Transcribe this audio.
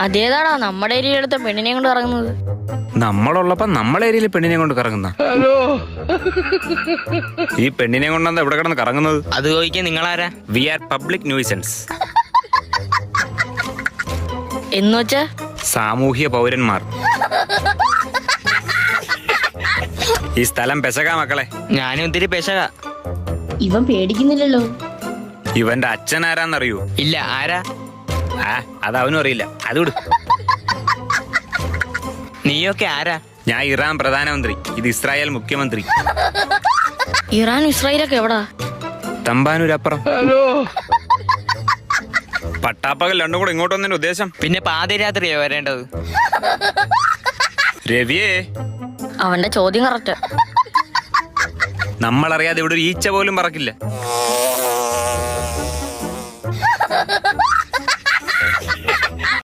അതേതാടാ നമ്മുടെ ഏരിയയിലെടുത്ത പെണ്ണിനെ കൊണ്ട് ഇറങ്ങുന്നത്? നമ്മളുള്ളപ്പോ നമ്മളെ ഏരിയയിൽ പെണ്ണിനെ കൊണ്ട് കറങ്ങുന്ന ഈ പെണ്ണിനെ കൊണ്ടെന്താ ഇവിടെ കിടന്ന് കറങ്ങുന്നത്? അത് ചോദിക്കാൻ നിങ്ങളാരാ? We are public nuisance. എന്നുവെച്ചാ സാമൂഹ്യ പൗരന്മാർ. ഈ സ്ഥലം പെശക മക്കളെ. ഞാനും ഒത്തിരി പെശക. ഇവൻ പേടിക്കുന്നില്ലല്ലോ. ഇവന്റെ അച്ഛൻ ആരാന്നറിയൂ? ഇല്ല, ആരാ? അത് അവനും അറിയില്ല. അതുകൊട്. നീയൊക്കെ ആരാ? ഞാൻ ഇറാൻ പ്രധാനമന്ത്രി, ഇത് ഇസ്രായേൽ മുഖ്യമന്ത്രി. ഇറാനും ഇസ്രായേലൊക്കെ എവിടാ? തമ്പാനൂരപ്പുറം. പട്ടാപ്പകൽ രണ്ടും കൂടെ ഇങ്ങോട്ട് വന്നതിന്റെ ഉദ്ദേശം? പിന്നെ പാതിരാത്രിയാ വരേണ്ടത്. രവിയേ, അവന്റെ ചോദ്യം കറക്റ്റ്. നമ്മളറിയാതെ ഇവിടെ ഒരു ഈച്ച പോലും പറക്കില്ല.